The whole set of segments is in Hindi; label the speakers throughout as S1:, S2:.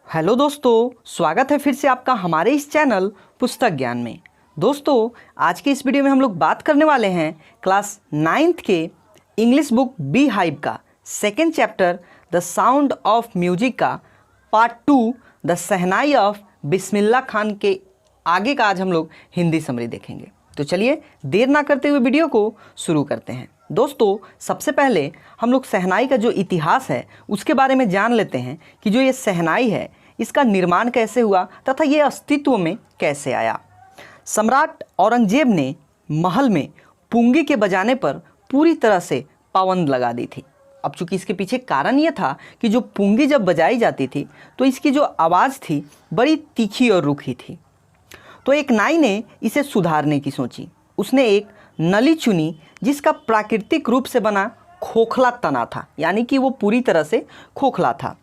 S1: हेलो दोस्तों, स्वागत है फिर से आपका हमारे इस चैनल पुस्तक ज्ञान में। दोस्तों, आज के इस वीडियो में हम लोग बात करने वाले हैं क्लास 9th के इंग्लिश बुक बी हाइव का second chapter the sound of music का part 2 the shehnai of Bismillah Khan के आगे का आज हम लोग हिंदी समरी देखेंगे। तो चलिए देर ना करते हुए वीडियो को शुरू करते हैं। दोस्तों, सबसे पहले हम लोग शहनाई का जो इतिहास है उसके बारे में जान लेते हैं कि जो ये शहनाई है इसका निर्माण कैसे हुआ तथा ये अस्तित्व में कैसे आया। सम्राट औरंगजेब ने महल में पुंगी के बजाने पर पूरी तरह से पाबंद लगा दी थी। अब चूंकि इसके पीछे कारण ये था कि जो पुंगी जब बजाई जाती थी तो इसकी जो आवाज़ थी बड़ी तीखी और रूखी थी। तो एक नाई ने इसे सुधारने की सोची। उसने एक नली चुनी जिसका प्राकृतिक रूप से बना खोखला तना था, यानी कि वो पूरी तरह से खोखला था,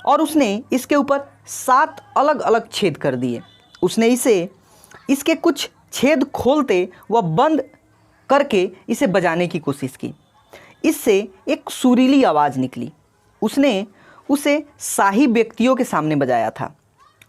S1: और उसने इसके ऊपर 7 अलग अलग छेद कर दिए। उसने इसके कुछ छेद खोलते व बंद करके इसे बजाने की कोशिश की। इससे एक सुरीली आवाज़ निकली। उसने उसे शाही व्यक्तियों के सामने बजाया था।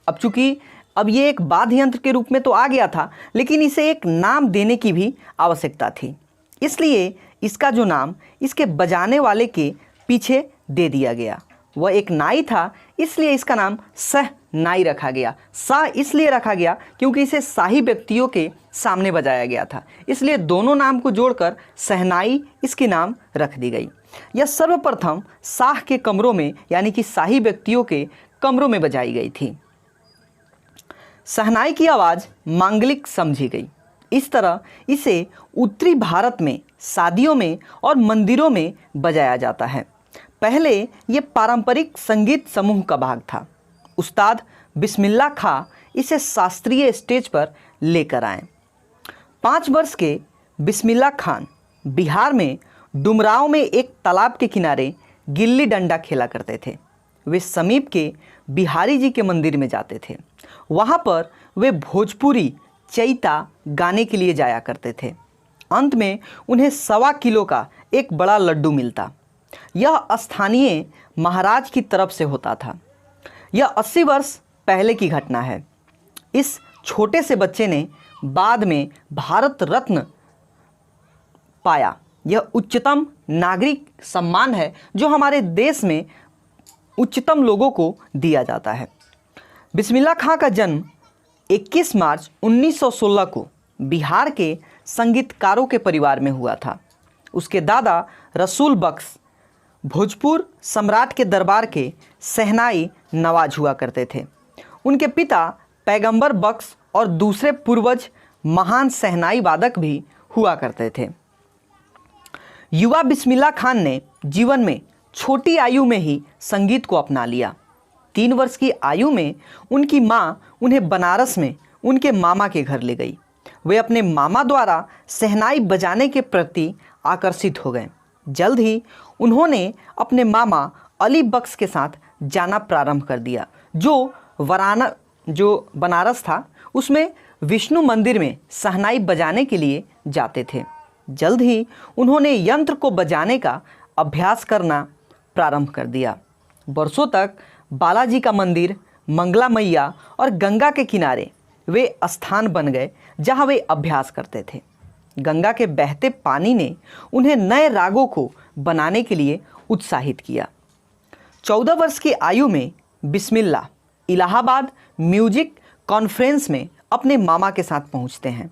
S1: अब चूँकि अब ये एक वाद्य यंत्र के रूप में तो आ गया था, लेकिन इसे एक नाम देने की भी आवश्यकता थी। इसलिए इसका जो नाम इसके बजाने वाले के पीछे दे दिया गया। वह एक नाई था, इसलिए इसका नाम शहनाई रखा गया। सा इसलिए रखा गया क्योंकि इसे शाही व्यक्तियों के सामने बजाया गया था, इसलिए दोनों नाम को जोड़कर शहनाई इसके नाम रख दी गई। यह सर्वप्रथम शाह के कमरों में, यानी कि शाही व्यक्तियों के कमरों में बजाई गई थी। शहनाई की आवाज़ मांगलिक समझी गई। इस तरह इसे उत्तरी भारत में शादियों में और मंदिरों में बजाया जाता है। पहले ये पारंपरिक संगीत समूह का भाग था। उस्ताद बिस्मिल्लाह खां इसे शास्त्रीय स्टेज पर लेकर आए। 5 वर्ष के बिस्मिल्लाह खान बिहार में डुमरांव में एक तालाब के किनारे गिल्ली डंडा खेला करते थे। वे समीप के बिहारी जी के मंदिर में जाते थे। वहाँ पर वे भोजपुरी चैता गाने के लिए जाया करते थे। अंत में उन्हें 1.25 किलो का एक बड़ा लड्डू मिलता। यह स्थानीय महाराज की तरफ से होता था। यह 80 वर्ष पहले की घटना है। इस छोटे से बच्चे ने बाद में भारत रत्न पाया। यह उच्चतम नागरिक सम्मान है जो हमारे देश में उच्चतम लोगों को दिया जाता है। बिस्मिल्लाह खां का जन्म 21 मार्च 1916 को बिहार के संगीतकारों के परिवार में हुआ था। उसके दादा रसूल बख्श भोजपुर सम्राट के दरबार के शहनाई नवाज हुआ करते थे। उनके पिता पैगंबर बख्श और दूसरे पूर्वज महान शहनाई वादक भी हुआ करते थे। युवा बिस्मिल्लाह खान ने जीवन में छोटी आयु में ही संगीत को अपना लिया। 3 वर्ष की आयु में उनकी माँ उन्हें बनारस में उनके मामा के घर ले गई। वे अपने मामा द्वारा शहनाई बजाने के प्रति आकर्षित हो गए। जल्द ही उन्होंने अपने मामा अली बख्श के साथ जाना प्रारंभ कर दिया, जो बनारस था उसमें विष्णु मंदिर में शहनाई बजाने के लिए जाते थे। जल्द ही उन्होंने यंत्र को बजाने का अभ्यास करना प्रारंभ कर दिया। वर्षों तक बालाजी का मंदिर, मंगला मैया और गंगा के किनारे वे स्थान बन गए जहां वे अभ्यास करते थे। गंगा के बहते पानी ने उन्हें नए रागों को बनाने के लिए उत्साहित किया। 14 वर्ष की आयु में बिस्मिल्लाह इलाहाबाद म्यूजिक कॉन्फ्रेंस में अपने मामा के साथ पहुंचते हैं।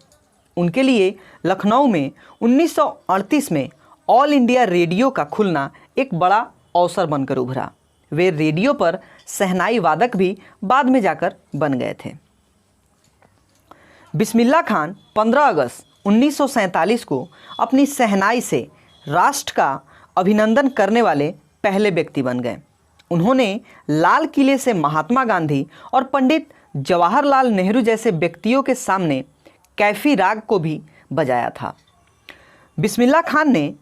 S1: उनके लिए लखनऊ में 1938 में ऑल इंडिया रेडियो का खुलना एक बड़ा अवसर बनकर उभरा। वे रेडियो पर शहनाई वादक भी बाद में जाकर बन गए थे। बिस्मिल्लाह खान 15 अगस्त 1947 को अपनी शहनाई से राष्ट्र का अभिनंदन करने वाले पहले व्यक्ति बन गए। उन्होंने लाल किले से महात्मा गांधी और पंडित जवाहरलाल नेहरू जैसे व्यक्तियों के सामने कैफी राग को भी बजाया था। बिस्मिल्लाह खान ने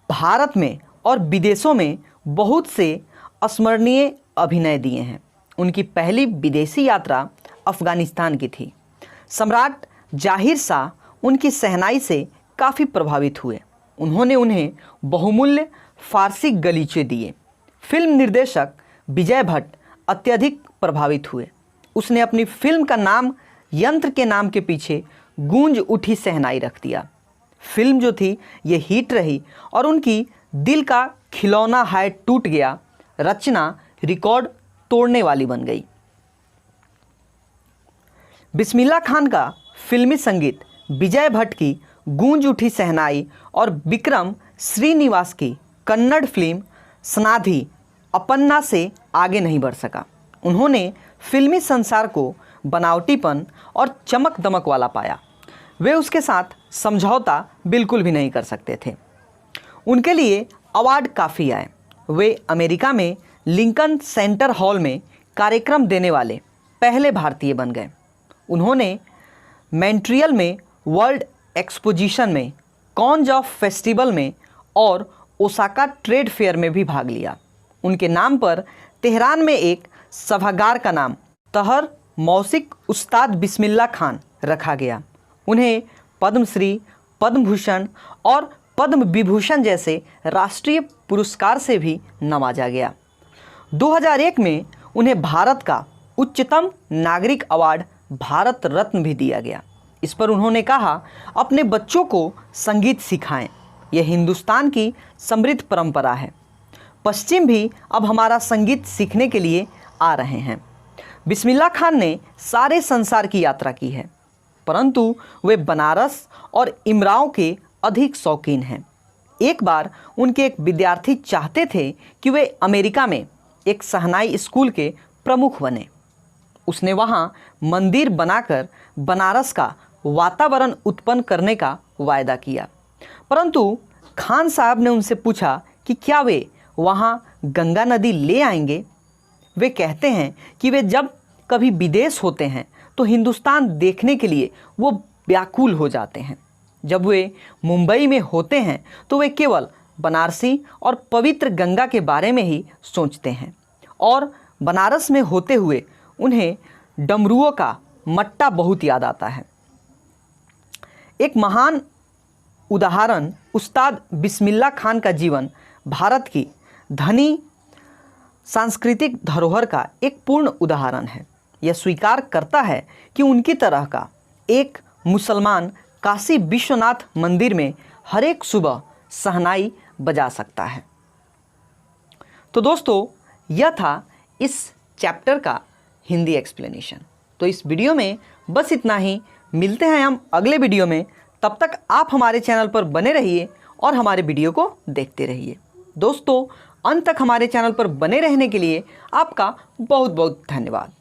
S1: भारत में और विदेशों में बहुत से स्मरणीय अभिनय दिए हैं। उनकी पहली विदेशी यात्रा अफ़गानिस्तान की थी। सम्राट जाहिर शाह उनकी शहनाई से काफ़ी प्रभावित हुए। उन्होंने उन्हें बहुमूल्य फारसी गलीचे दिए। फिल्म निर्देशक विजय भट्ट अत्यधिक प्रभावित हुए। उसने अपनी फिल्म का नाम यंत्र के नाम के पीछे गूंज उठी शहनाई रख दिया। फिल्म जो थी ये हिट रही और उनकी दिल का खिलौना है टूट गया रचना रिकॉर्ड तोड़ने वाली बन गई। बिस्मिल्लाह खान का फिल्मी संगीत विजय भट्ट की गूंज उठी शहनाई और विक्रम श्रीनिवास की कन्नड़ फिल्म सनाधि अपन्ना से आगे नहीं बढ़ सका। उन्होंने फिल्मी संसार को बनावटीपन और चमक दमक वाला पाया। वे उसके साथ समझौता बिल्कुल भी नहीं कर सकते थे। उनके लिए अवार्ड काफ़ी आए। वे अमेरिका में लिंकन सेंटर हॉल में कार्यक्रम देने वाले पहले भारतीय बन गए। उन्होंने मॉन्ट्रियल में वर्ल्ड एक्सपोजिशन में, कॉन्ज ऑफ फेस्टिवल में और ओसाका ट्रेड फेयर में भी भाग लिया। उनके नाम पर तेहरान में एक सभागार का नाम तहर मौसिक उस्ताद बिस्मिल्लाह खान रखा गया। उन्हें पद्मश्री, पद्म भूषण और पद्म विभूषण जैसे राष्ट्रीय पुरस्कार से भी नवाजा गया। 2001 में उन्हें भारत का उच्चतम नागरिक अवार्ड भारत रत्न भी दिया गया। इस पर उन्होंने कहा, अपने बच्चों को संगीत सिखाएं, यह हिंदुस्तान की समृद्ध परंपरा है। पश्चिम भी अब हमारा संगीत सीखने के लिए आ रहे हैं। बिस्मिल्लाह खान ने सारे संसार की यात्रा की है, परंतु वे बनारस और इमराव के अधिक शौकीन हैं। एक बार उनके एक विद्यार्थी चाहते थे कि वे अमेरिका में एक शहनाई स्कूल के प्रमुख बने। उसने वहाँ मंदिर बनाकर बनारस का वातावरण उत्पन्न करने का वायदा किया, परंतु खान साहब ने उनसे पूछा कि क्या वे वहाँ गंगा नदी ले आएंगे। वे कहते हैं कि वे जब कभी विदेश होते हैं तो हिंदुस्तान देखने के लिए वो व्याकुल हो जाते हैं। जब वे मुंबई में होते हैं तो वे केवल बनारसी और पवित्र गंगा के बारे में ही सोचते हैं और बनारस में होते हुए उन्हें डमरुओं का मट्टा बहुत याद आता है। एक महान उदाहरण उस्ताद बिस्मिल्लाह खान का जीवन भारत की धनी सांस्कृतिक धरोहर का एक पूर्ण उदाहरण है। यह स्वीकार करता है कि उनकी तरह का एक मुसलमान काशी विश्वनाथ मंदिर में हर एक सुबह शहनाई बजा सकता है। तो दोस्तों, यह था इस चैप्टर का हिंदी एक्सप्लेनेशन। तो इस वीडियो में बस इतना ही। मिलते हैं हम अगले वीडियो में। तब तक आप हमारे चैनल पर बने रहिए और हमारे वीडियो को देखते रहिए। दोस्तों, अंत तक हमारे चैनल पर बने रहने के लिए आपका बहुत बहुत धन्यवाद।